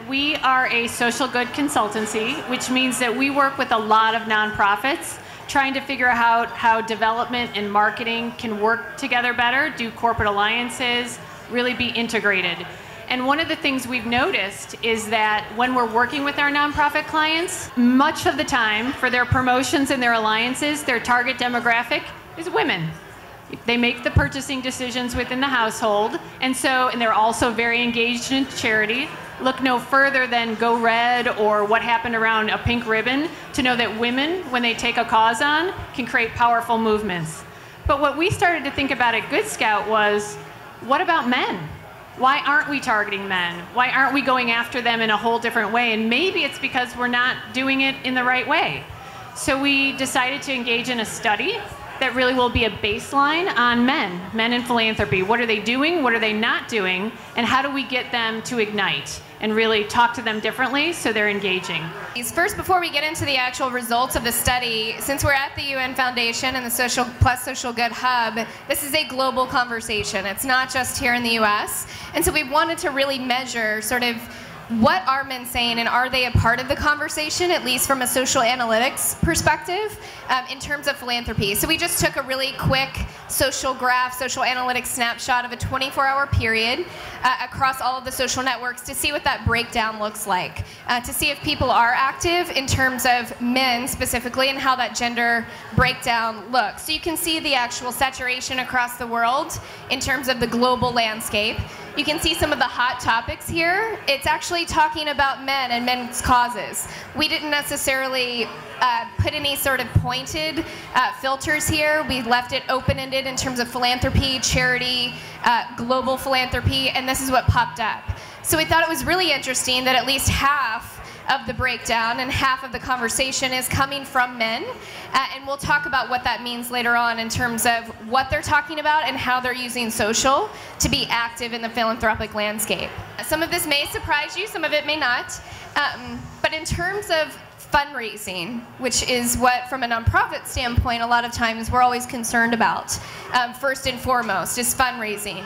We are a social good consultancy, which means that we work with a lot of nonprofits trying to figure out how development and marketing can work together better, do corporate alliances, really be integrated. And one of the things we've noticed is that when we're working with our nonprofit clients, much of the time for their promotions and their alliances, their target demographic is women. They make the purchasing decisions within the household, and they're also very engaged in charity. Look no further than Go Red or what happened around a pink ribbon to know that women, when they take a cause on, can create powerful movements. But what we started to think about at Good Scout was, what about men? Why aren't we targeting men? Why aren't we going after them in a whole different way? And maybe it's because we're not doing it in the right way. So we decided to engage in a study that really will be a baseline on men in philanthropy. What are they doing? What are they not doing? And how do we get them to ignite and really talk to them differently so they're engaging? First, before we get into the actual results of the study, since we're at the UN Foundation and the Social Plus Social Good Hub, this is a global conversation. It's not just here in the US. And so we wanted to really measure sort of what are men saying, and are they a part of the conversation, at least from a social analytics perspective, in terms of philanthropy. So we just took a really quick social graph, social analytics snapshot of a 24-hour period across all of the social networks to see what that breakdown looks like, to see if people are active in terms of men specifically and how that gender breakdown looks. So you can see the actual saturation across the world in terms of the global landscape. You can see some of the hot topics here. It's actually talking about men and men's causes. We didn't necessarily put any sort of pointed filters here. We left it open-ended in terms of philanthropy, charity, global philanthropy, and this is what popped up. So we thought it was really interesting that at least half of the breakdown and half of the conversation is coming from men, and we'll talk about what that means later on in terms of what they're talking about and how they're using social to be active in the philanthropic landscape. Some of this may surprise you, some of it may not, but in terms of fundraising, which is what from a nonprofit standpoint a lot of times we're always concerned about, first and foremost is fundraising.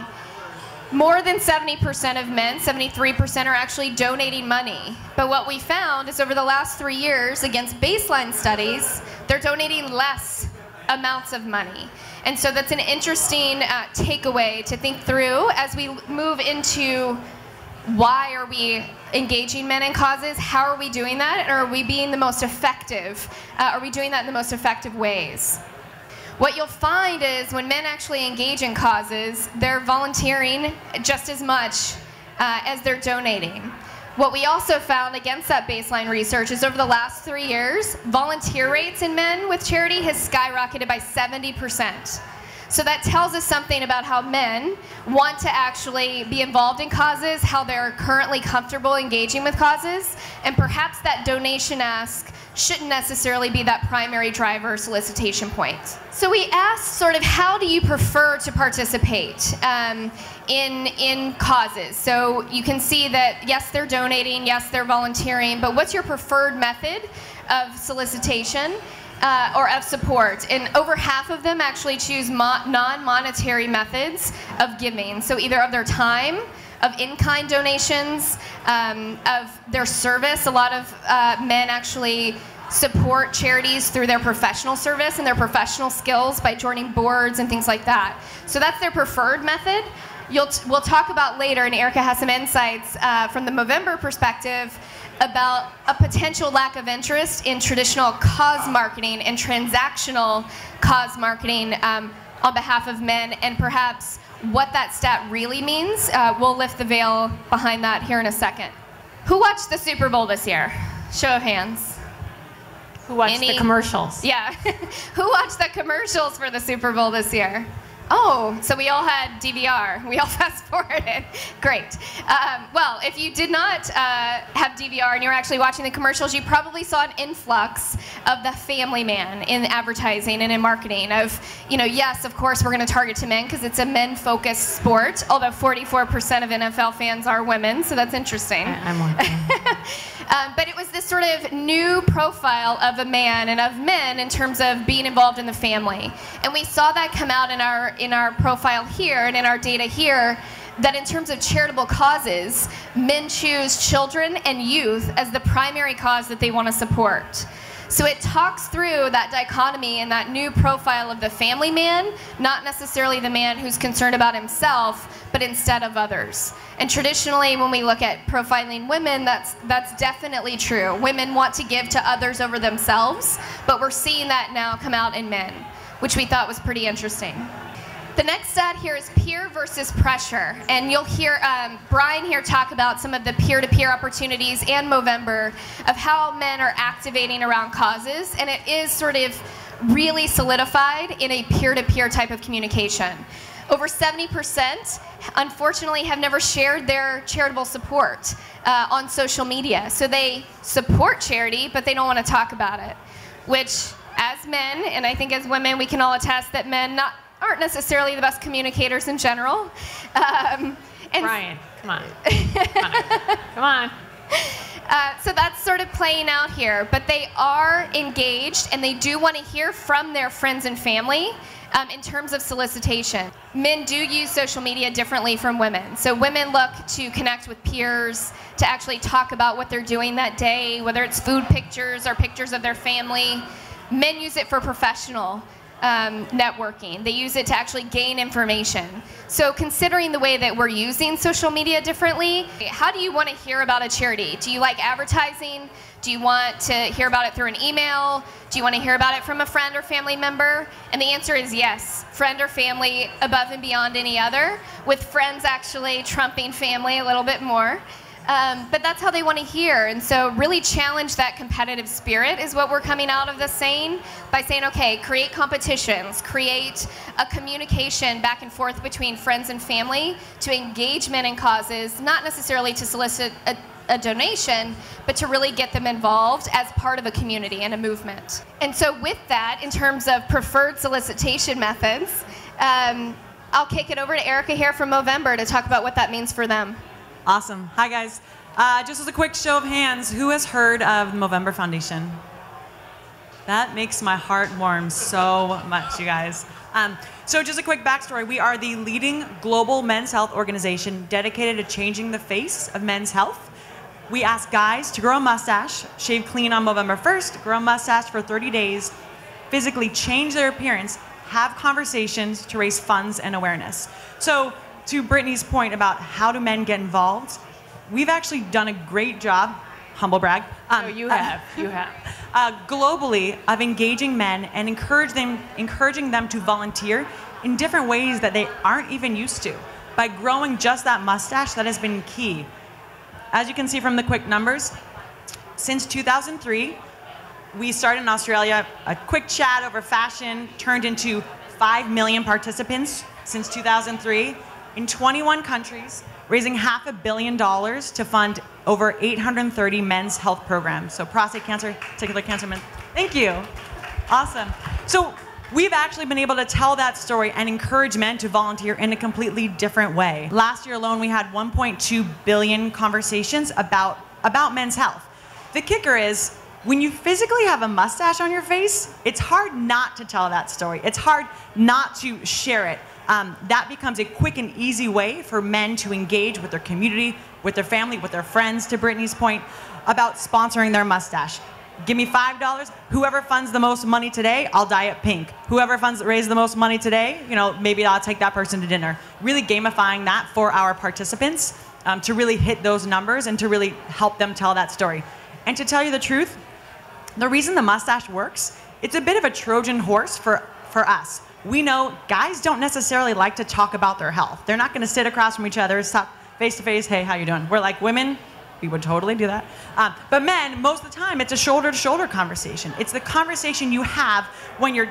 More than 70% of men, 73%, are actually donating money. But what we found is over the last 3 years, against baseline studies, they're donating less amounts of money. And so that's an interesting takeaway to think through as we move into why are we engaging men in causes, how are we doing that, and are we being the most effective? Are we doing that in the most effective ways? What you'll find is when men actually engage in causes, they're volunteering just as much as they're donating. What we also found against that baseline research is over the last 3 years, volunteer rates in men with charity has skyrocketed by 70%. So that tells us something about how men want to actually be involved in causes, how they're currently comfortable engaging with causes, and perhaps that donation ask shouldn't necessarily be that primary driver solicitation point. So we asked sort of how do you prefer to participate in causes? So you can see that yes, they're donating, yes, they're volunteering, but what's your preferred method of solicitation or of support? And over half of them actually choose non-monetary methods of giving. So either of their time, of in-kind donations, of their service. A lot of men actually support charities through their professional service and their professional skills by joining boards and things like that. So that's their preferred method. We'll talk about later, and Erica has some insights from the Movember perspective about a potential lack of interest in traditional cause marketing and transactional cause marketing on behalf of men, and perhaps what that stat really means. We'll lift the veil behind that here in a second. Who watched the Super Bowl this year? Show of hands. Who watched the commercials? Yeah. Who watched the commercials for the Super Bowl this year? Oh, so we all had DVR. We all fast forwarded. Great. Well, if you did not have DVR and you're actually watching the commercials, you probably saw an influx of the family man in advertising and in marketing of, you know, yes, of course, we're going to target to men because it's a men-focused sport, although 44% of NFL fans are women, so that's interesting. I'm one. But it was this sort of new profile of a man and of men in terms of being involved in the family. And we saw that come out in our profile here and in our data here that in terms of charitable causes, men choose children and youth as the primary cause that they want to support. So it talks through that dichotomy and that new profile of the family man, not necessarily the man who's concerned about himself, but instead of others. And traditionally, when we look at profiling women, that's definitely true. Women want to give to others over themselves, but we're seeing that now come out in men, which we thought was pretty interesting. The next stat here is peer versus pressure. And you'll hear Brian here talk about some of the peer-to-peer opportunities and Movember of how men are activating around causes. And it is sort of really solidified in a peer-to-peer type of communication. Over 70%, unfortunately, have never shared their charitable support on social media. So they support charity, but they don't want to talk about it. Which, as men, and I think as women, we can all attest that men aren't necessarily the best communicators in general. Brian, come on. Come on. So that's sort of playing out here, but they are engaged and they do want to hear from their friends and family in terms of solicitation. Men do use social media differently from women. So women look to connect with peers, to actually talk about what they're doing that day, whether it's food pictures or pictures of their family. Men use it for professional networking. They use it to actually gain information. So considering the way that we're using social media differently, how do you want to hear about a charity? Do you like advertising? Do you want to hear about it through an email? Do you want to hear about it from a friend or family member? And the answer is yes, friend or family above and beyond any other, with friends actually trumping family a little bit more. But that's how they want to hear. And so really challenge that competitive spirit is what we're coming out of this saying by saying, okay, create competitions, create a communication back and forth between friends and family to engage men in causes, not necessarily to solicit a donation, but to really get them involved as part of a community and a movement. And so with that, in terms of preferred solicitation methods, I'll kick it over to Erica here from Movember to talk about what that means for them. Awesome. Hi, guys. Just as a quick show of hands, who has heard of the Movember Foundation? That makes my heart warm so much, you guys. So just a quick backstory. We are the leading global men's health organization dedicated to changing the face of men's health. We ask guys to grow a mustache, shave clean on Movember 1st, grow a mustache for 30 days, physically change their appearance, have conversations to raise funds and awareness. So to Brittany's point about how do men get involved, we've actually done a great job, humble brag. No, you have. Globally, of engaging men and encouraging them to volunteer in different ways that they aren't even used to. By growing just that mustache, that has been key. As you can see from the quick numbers, since 2003, we started in Australia. A quick chat over fashion turned into 5 million participants since 2003. In 21 countries, raising $500 million to fund over 830 men's health programs. So prostate cancer, testicular cancer, men. Thank you. Awesome. So we've actually been able to tell that story and encourage men to volunteer in a completely different way. Last year alone, we had 1.2 billion conversations about men's health. The kicker is, when you physically have a mustache on your face, it's hard not to tell that story. It's hard not to share it. That becomes a quick and easy way for men to engage with their community, with their family, with their friends, to Brittany's point, about sponsoring their mustache. Give me $5. Whoever funds the most money today, I'll dye it pink. Whoever raises the most money today, maybe I'll take that person to dinner. Really gamifying that for our participants to really hit those numbers and to really help them tell that story. And to tell you the truth, the reason the mustache works, it's a bit of a Trojan horse for us. We know guys don't necessarily like to talk about their health. They're not going to sit across from each other, stop face to face, hey, how you doing? We're like, women, we would totally do that. But men, most of the time, it's a shoulder-to-shoulder conversation. It's the conversation you have when you're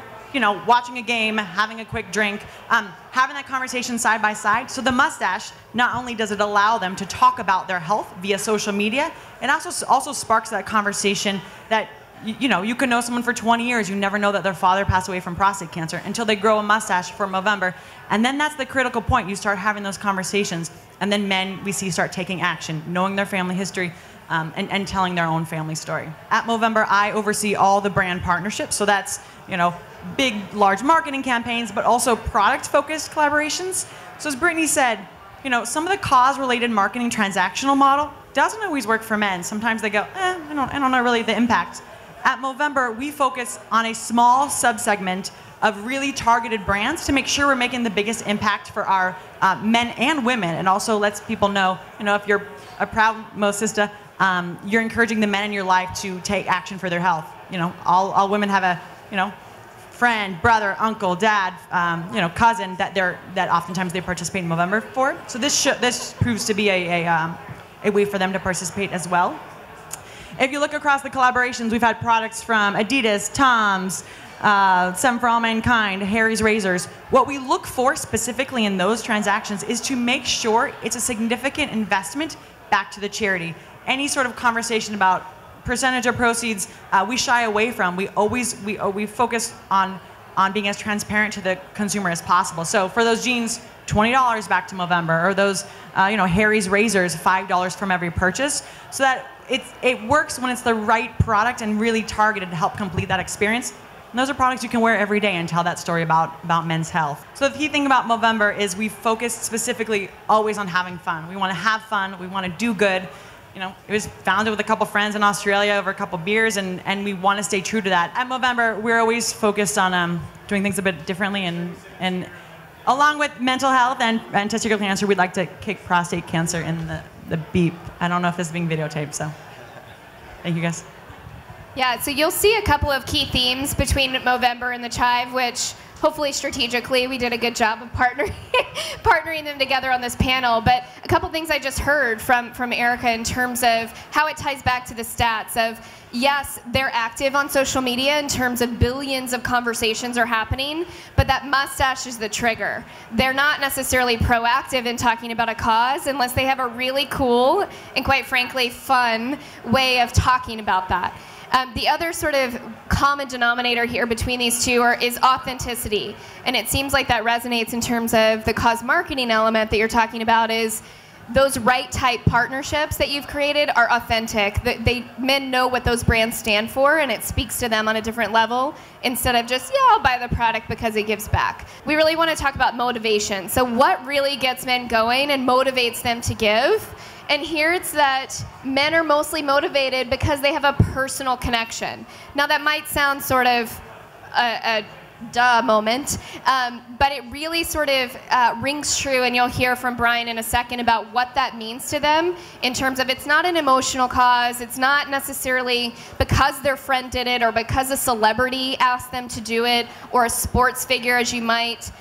watching a game, having a quick drink, having that conversation side by side. So the mustache, not only does it allow them to talk about their health via social media, it also sparks that conversation that you can know someone for 20 years, you never know that their father passed away from prostate cancer until they grow a mustache for Movember. And then that's the critical point. You start having those conversations, and then men, we see, start taking action, knowing their family history, and telling their own family story. At Movember, I oversee all the brand partnerships. So that's, big, large marketing campaigns, but also product-focused collaborations. So as Brittany said, some of the cause-related marketing transactional model doesn't always work for men. Sometimes they go, I don't know really the impact. At Movember, we focus on a small subsegment of really targeted brands to make sure we're making the biggest impact for our men and women, and also lets people know, if you're a proud Mo sister, you're encouraging the men in your life to take action for their health. All women have a, friend, brother, uncle, dad, cousin that oftentimes they participate in Movember for. So this proves to be a way for them to participate as well. If you look across the collaborations, we've had products from Adidas, Tom's, Seven for All Mankind, Harry's Razors. What we look for specifically in those transactions is to make sure it's a significant investment back to the charity. Any sort of conversation about percentage of proceeds, we shy away from. We focus on being as transparent to the consumer as possible. So for those jeans, $20 back to Movember, or those Harry's Razors, $5 from every purchase, so that it works when it's the right product and really targeted to help complete that experience. And those are products you can wear every day and tell that story about men's health. So the key thing about Movember is we focus specifically always on having fun. We want to have fun. We want to do good. It was founded with a couple friends in Australia over a couple beers, and we want to stay true to that. At Movember, we're always focused on doing things a bit differently, and along with mental health and testicular cancer, we'd like to kick prostate cancer in the beep. I don't know if this is being videotaped, so thank you guys. Yeah, so you'll see a couple of key themes between Movember and the CHIVE, which hopefully strategically we did a good job of partnering them together on this panel. But a couple things I just heard from Erica in terms of how it ties back to the stats of, yes, they're active on social media in terms of billions of conversations are happening, but that mustache is the trigger. They're not necessarily proactive in talking about a cause unless they have a really cool and, quite frankly, fun way of talking about that. The other sort of common denominator here between these two is authenticity. And it seems like that resonates in terms of the cause marketing element that you're talking about is those right type partnerships that you've created are authentic. Men know what those brands stand for, and it speaks to them on a different level instead of just, yeah, I'll buy the product because it gives back. We really want to talk about motivation. So what really gets men going and motivates them to give? And here it's that men are mostly motivated because they have a personal connection. Now that might sound sort of a duh moment, but it really sort of rings true, and you'll hear from Brian in a second about what that means to them in terms of it's not an emotional cause, it's not necessarily because their friend did it or because a celebrity asked them to do it or a sports figure, as you might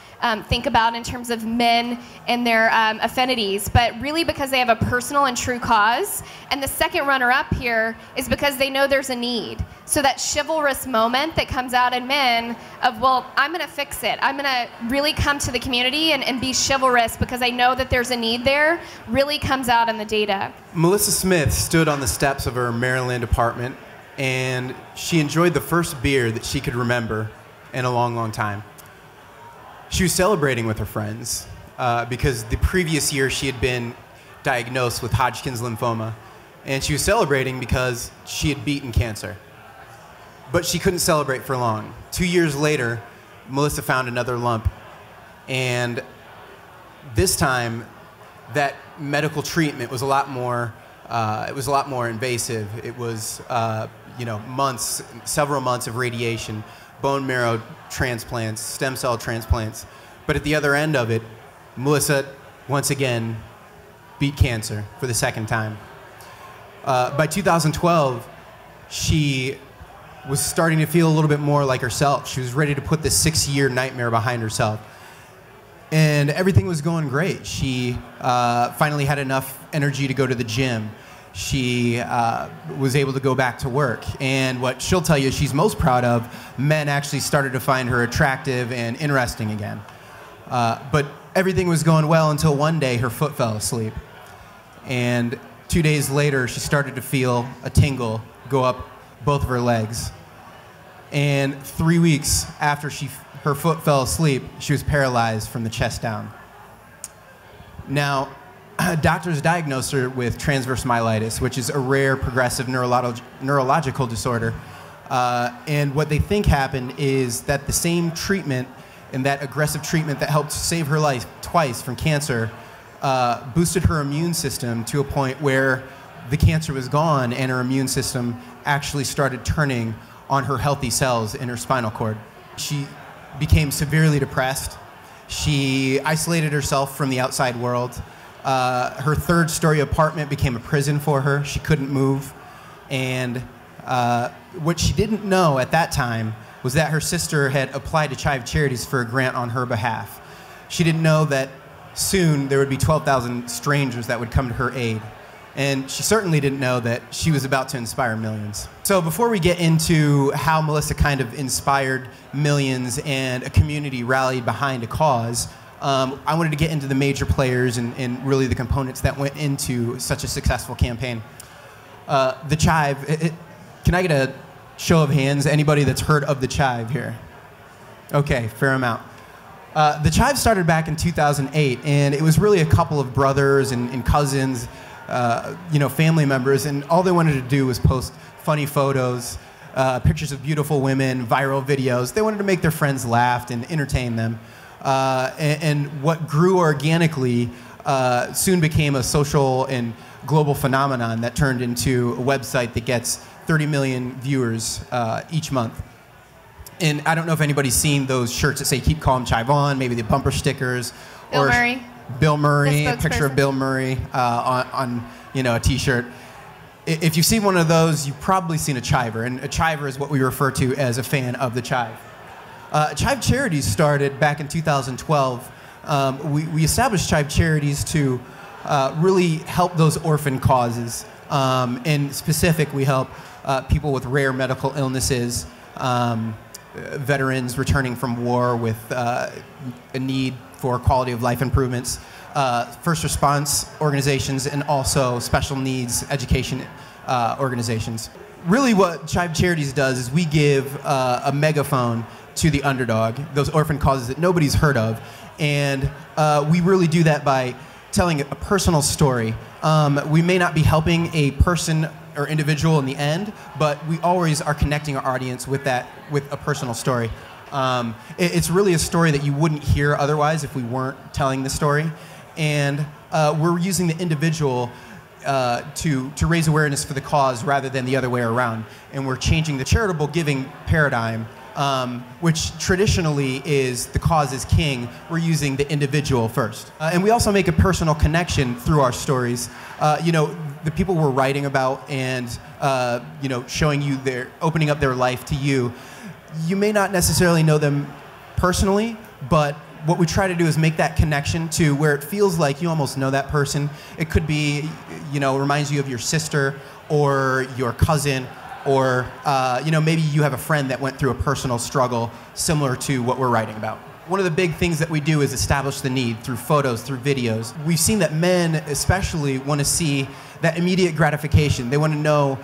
think about in terms of men and their affinities, but really because they have a personal and true cause. And the second runner-up here is because they know there's a need. So that chivalrous moment that comes out in men of, well, I'm going to fix it. I'm going to really come to the community and be chivalrous because I know that there's a need there, really comes out in the data. Melissa Smith stood on the steps of her Maryland apartment, and she enjoyed the first beer that she could remember in a long, long time. She was celebrating with her friends because the previous year she had been diagnosed with Hodgkin's lymphoma, and she was celebrating because she had beaten cancer. But she couldn't celebrate for long. 2 years later, Melissa found another lump, and this time that medical treatment was a lot more invasive. It was months, several months of radiation, bone marrow transplants, stem cell transplants. But at the other end of it, Melissa, once again, beat cancer for the second time. By 2012, she was starting to feel a little bit more like herself. She was ready to put this 6-year nightmare behind herself. And everything was going great. She finally had enough energy to go to the gym. She was able to go back to work. And what she'll tell you she's most proud of, men actually started to find her attractive and interesting again. But everything was going well until one day her foot fell asleep. And 2 days later, she started to feel a tingle go up both of her legs. And 3 weeks after her foot fell asleep, she was paralyzed from the chest down. Now, doctors diagnosed her with transverse myelitis, which is a rare progressive neurological disorder. And what they think happened is that the same treatment and that aggressive treatment that helped save her life twice from cancer boosted her immune system to a point where the cancer was gone and her immune system actually started turning on her healthy cells in her spinal cord. She became severely depressed. She isolated herself from the outside world. Her third-story apartment became a prison for her. She couldn't move. And what she didn't know at that time was that her sister had applied to CHIVE Charities for a grant on her behalf. She didn't know that soon there would be 12,000 strangers that would come to her aid. And she certainly didn't know that she was about to inspire millions. So before we get into how Melissa kind of inspired millions and a community rallied behind a cause, I wanted to get into the major players and really the components that went into such a successful campaign. The CHIVE, can I get a show of hands? Anybody that's heard of the CHIVE here? Okay, fair amount. The CHIVE started back in 2008, and it was really a couple of brothers and cousins, family members, and all they wanted to do was post funny photos, pictures of beautiful women, viral videos. They wanted to make their friends laugh and entertain them. And what grew organically soon became a social and global phenomenon that turned into a website that gets 30 million viewers each month. And I don't know if anybody's seen those shirts that say "Keep Calm, Chive On," maybe the bumper stickers. Bill Murray. Bill Murray, a picture of Bill Murray on a T-shirt. If you've seen one of those, you've probably seen a chiver, and a chiver is what we refer to as a fan of the CHIVE. CHIVE Charities started back in 2012. We established CHIVE Charities to really help those orphan causes. In specific, we help people with rare medical illnesses, veterans returning from war with a need for quality of life improvements, first response organizations, and also special needs education organizations. Really what CHIVE Charities does is we give a megaphone to the underdog, those orphan causes that nobody's heard of, and we really do that by telling a personal story. We may not be helping a person or individual in the end, but we always are connecting our audience with a personal story. It's really a story that you wouldn't hear otherwise if we weren't telling the story. And we're using the individual to raise awareness for the cause rather than the other way around. And we're changing the charitable giving paradigm, which traditionally is the cause is king. We're using the individual first. And we also make a personal connection through our stories. The people we're writing about and showing you opening up their life to you. You may not necessarily know them personally, but what we try to do is make that connection to where it feels like you almost know that person. It could be, reminds you of your sister or your cousin, or maybe you have a friend that went through a personal struggle similar to what we're writing about. One of the big things that we do is establish the need through photos, through videos. We've seen that men especially want to see that immediate gratification. They want to know,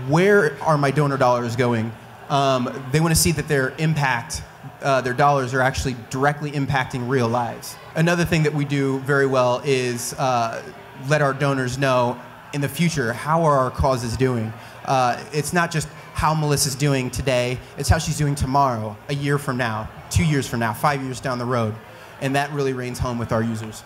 where are my donor dollars going? They want to see that their impact, their dollars are actually directly impacting real lives. Another thing that we do very well is let our donors know in the future, how are our causes doing? It's not just how Melissa's doing today, it's how she's doing tomorrow, a year from now, 2 years from now, 5 years down the road. And that really reigns home with our users.